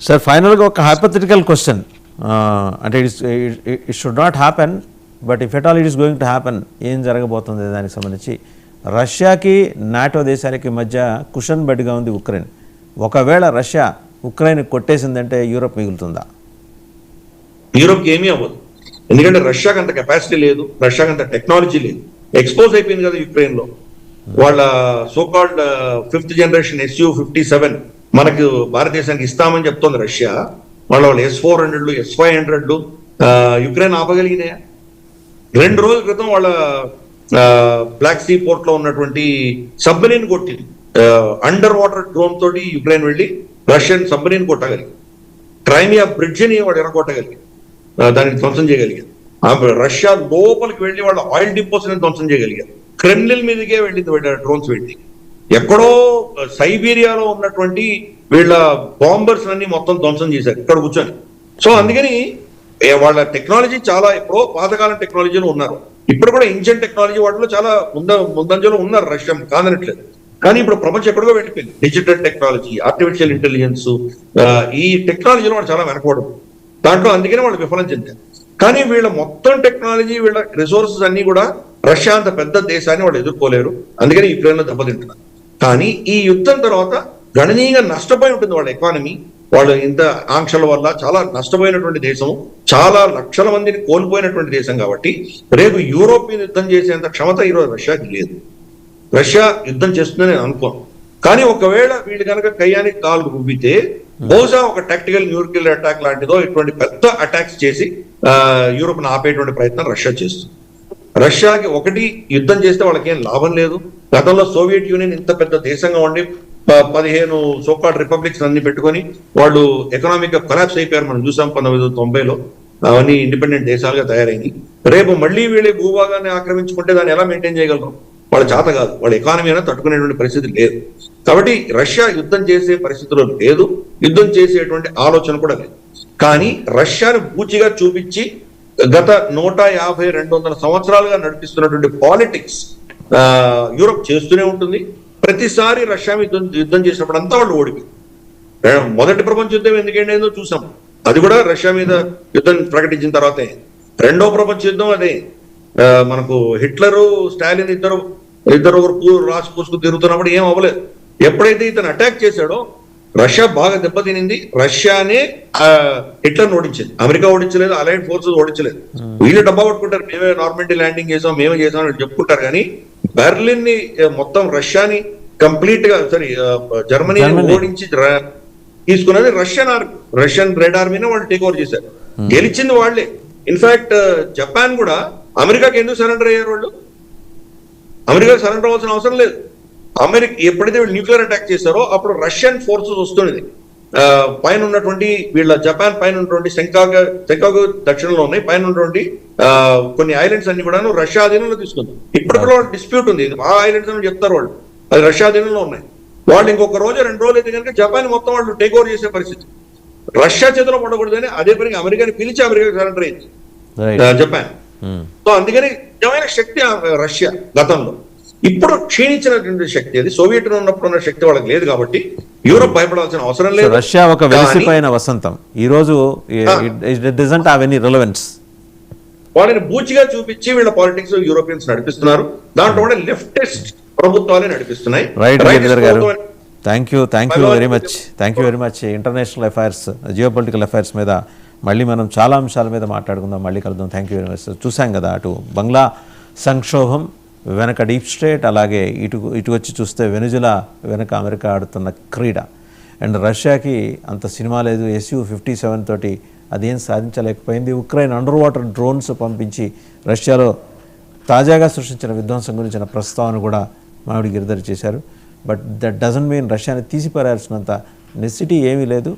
Sir ఫైనల్గా ఒక hypothetical question, అంటే it should not happen, but if at all it is going to happen, ఏం జరగబోతుంది దానికి సంబంధించి. రష్యాకి నాటో దేశాలకి మధ్య కుషన్ బెడ్గా ఉంది ఉక్రెయిన్. ఒకవేళ రష్యా ఉక్రెయిన్ కొట్టేసిందంటే యూరోప్ మిగులుతుందా? యూరోప్కి ఏమీ అవ్వదు, ఎందుకంటే రష్యాకి అంత కెపాసిటీ లేదు, రష్యాకి అంత టెక్నాలజీ లేదు. ఎక్స్పోజ్ అయిపోయింది కదా యుక్రెయిన్ లో. వాళ్ళ సోకాల్డ్ 5th జనరేషన్ SU-57 మనకు భారతదేశానికి ఇస్తామని చెప్తోంది రష్యా. వాళ్ళ S-400 S-500 యుక్రెయిన్ ఆపగలిగినాయా? 2 రోజుల క్రితం వాళ్ళ బ్లాక్ సీ పోర్ట్ లో ఉన్నటువంటి సబ్మెరీన్ కొట్టింది. అండర్ వాటర్ డ్రోన్ తోటి యుక్రెయిన్ వెళ్ళి రష్యన్ సబ్మెరీన్ కొట్టగలిగింది. క్రైమియా బ్రిడ్జ్ ని వాడు ఎరగొట్టగలిగింది, దాన్ని ధ్వంసం చేయగలిగారు. రష్యా లోపలికి వెళ్ళి వాళ్ళ ఆయిల్ డిపోస్ ని ధ్వంసం చేయగలిగారు. క్రెమ్లిన్ మీదకే వెళ్ళింది డ్రోన్స్ వెళ్ళి. ఎక్కడో సైబీరియాలో ఉన్నటువంటి వీళ్ళ బాంబర్స్ అన్ని మొత్తం ధ్వంసం చేశారు ఇక్కడ కూర్చొని. సో అందుకని వాళ్ళ టెక్నాలజీ చాలా ఎప్పుడో పాతకాలం టెక్నాలజీలో ఉన్నారు. ఇప్పుడు కూడా ఇంజన్ టెక్నాలజీ వాటిలో చాలా ముందంజలో ఉన్నారు, రష్యా కాదనట్లేదు. కానీ ఇప్పుడు ప్రపంచం ఎక్కడికో వెళ్ళిపోయింది. డిజిటల్ టెక్నాలజీ, ఆర్టిఫిషియల్ ఇంటెలిజెన్స్, ఈ టెక్నాలజీలో వాళ్ళు చాలా వెనకబడదు దాంట్లో. అందుకనే వాళ్ళు విఫలం చెందారు. కానీ వీళ్ళ మొత్తం టెక్నాలజీ, వీళ్ళ రిసోర్సెస్ అన్ని కూడా రష్యా అంత పెద్ద దేశాన్ని వాళ్ళు ఎదుర్కోలేరు. అందుకని యుక్రెయిన్ లో దెబ్బతింటున్నారు. కానీ ఈ యుద్ధం తర్వాత గణనీయంగా నష్టపోయి ఉంటుంది వాళ్ళ ఎకానమీ. వాళ్ళు ఇంత ఆంక్షల వల్ల చాలా నష్టపోయినటువంటి దేశం, చాలా లక్షల మందిని కోల్పోయినటువంటి దేశం. కాబట్టి రేపు యూరోప్ మీద యుద్ధం చేసేంత క్షమత ఈరోజు రష్యాకి లేదు. రష్యా యుద్ధం చేస్తుందని నేను అనుకోను. కానీ ఒకవేళ వీళ్ళు కనుక కయ్యానికి కాలు రువ్వితే బహుశా ఒక టాక్టికల్ న్యూక్లియర్ అటాక్ లాంటిదో ఇటువంటి పెద్ద అటాక్స్ చేసి యూరోప్ ను ఆపేటువంటి ప్రయత్నం రష్యా చేస్తుంది. రష్యాకి ఒకటి యుద్ధం చేస్తే వాళ్ళకి ఏం లాభం లేదు. గతంలో సోవియట్ యూనియన్ ఇంత పెద్ద దేశంగా ఉండి 15 సోకాల్డ్ రిపబ్లిక్స్ అన్ని పెట్టుకొని వాళ్ళు ఎకనామిక్ గా కొలాప్స్ అయిపోయారు. మనం చూసాం 1990లో. అవన్నీ ఇండిపెండెంట్ దేశాలుగా తయారైంది. రేపు మళ్ళీ వీళ్ళే భూభాగాన్ని ఆక్రమించుకుంటే దాన్ని ఎలా మెయింటైన్ చేయగలరు? వాళ్ళ చేత కాదు, వాళ్ళ ఎకానమీ అయినా తట్టుకునేటువంటి పరిస్థితి లేదు. కాబట్టి రష్యా యుద్ధం చేసే పరిస్థితిలో లేదు, యుద్ధం చేసేటువంటి ఆలోచన కూడా లేదు. కానీ రష్యాను పూచిగా చూపించి గత 150-200 సంవత్సరాలుగా నడిపిస్తున్నటువంటి పాలిటిక్స్ యూరోప్ చేస్తూనే ఉంటుంది. ప్రతిసారి రష్యా మీద యుద్ధం చేసినప్పుడు అంతా వాళ్ళు ఓడిపోయి. మొదటి ప్రపంచ యుద్ధం ఎందుకంటే చూసాం, అది కూడా రష్యా మీద యుద్ధం ప్రకటించిన తర్వాతే. రెండో ప్రపంచ యుద్ధం అదే. మనకు హిట్లరు, స్టాలిన్ ఇద్దరు రాసి పూసుకు తిరుగుతున్నప్పుడు ఏం అవ్వలేదు. ఎప్పుడైతే ఇతను అటాక్ చేశాడో రష్యా బాగా దెబ్బతినింది. రష్యానే హిట్లర్ని ఓడించింది, అమెరికా ఓడించలేదు, అలైడ్ ఫోర్సెస్ ఓడించలేదు. వీళ్ళు డబ్బా పట్టుకుంటారు, మేమే నార్మండీ ల్యాండింగ్ చేసాం, మేమే చేసాం అని చెప్పుకుంటారు. కానీ బెర్లిన్ ని మొత్తం రష్యాని కంప్లీట్ గా జర్మనీని ఓడించి తీసుకున్నది రష్యన్ రెడ్ ఆర్మీని వాళ్ళు టేక్ ఓవర్ చేశారు. గెలిచింది వాళ్లే. ఇన్ఫాక్ట్ జపాన్ కూడా అమెరికాకి ఎందుకు సరెండర్ అయ్యారు? వాళ్ళు అమెరికాకి సరెండర్ అవ్వాల్సిన అవసరం లేదు. అమెరికా ఎప్పుడైతే వీళ్ళు న్యూక్లియర్ అటాక్ చేశారో అప్పుడు రష్యన్ ఫోర్సెస్ వస్తున్నది. పైన ఉన్నటువంటి వీళ్ళ జపాన్ పైన ఉన్నటువంటి సెంకాగు దక్షిణంలో ఉన్నాయి, పైన ఉన్నటువంటి కొన్ని ఐలాండ్స్ అన్ని కూడా రష్యా అధీనంలో తీసుకుంది. ఇప్పుడు కూడా డిస్ప్యూట్ ఉంది, ఆ ఐలాండ్స్ అని చెప్తారు వాళ్ళు, అది రష్యా అధీనంలో ఉన్నాయి. వాళ్ళు ఇంకొక రోజు 2 రోజులు అయితే కనుక జపాన్ మొత్తం వాళ్ళు టేక్ ఓవర్ చేసే పరిస్థితి. రష్యా చేతిలో పడకూడదని అదే పనికి అమెరికాని పిలిచి అమెరికాకి సరెండర్ అయింది జపాన్. సో అందుకని నిజమైన శక్తి రష్యా గతంలో. ఇప్పుడు క్షీణించినటువంటి శక్తి, అది సోవియట్ ఉన్నప్పుడు ఉన్న శక్తి వాళ్ళకి లేదు. కాబట్టి యూరోప్ భయపడాల్సిన అవసరం లేదు. రష్యా ఒక వెలిసిపోయిన వసంతం ఈ రోజు డజంట్ హావ్ ఎనీ రిలవెన్స్. వాళ్ళని బూచిగా చూపించి వీళ్ళ పాలిటిక్స్ యూరోపియన్స్ నడిపిస్తున్నారు. దాంట్లో కూడా లెఫ్టిస్ట్ ప్రభుత్వాలే నడిపిస్తున్నాయి. రైట్ గారు, thank you very much. International affairs, geopolitical affairs మీద మళ్ళీ మనం చాలా అంశాల మీద మాట్లాడుకుందాం. మళ్ళీ కలుద్దాం. Thank you very much. చూసాం కదా, అటు బంగ్లా సంక్షోభం వెనక డీప్ స్టేట్, అలాగే ఇటు వచ్చి చూస్తే వెనుజులా వెనక అమెరికా ఆడుతున్న క్రీడ. అండ్ రష్యాకి అంత సినిమా లేదు, SU-57 తోటి అదేం సాధించలేకపోయింది. ఉక్రెయిన్ అండర్ వాటర్ డ్రోన్స్ పంపించి రష్యాలో తాజాగా సృష్టించిన విధ్వంసం గురించిన ప్రస్తావన కూడా మామిడి గిరిదరి చేశారు. బట్ దట్ డజంట్ మీన్ రష్యాని తీసిపారాల్సినంత నెసిటీ ఏమీ లేదు.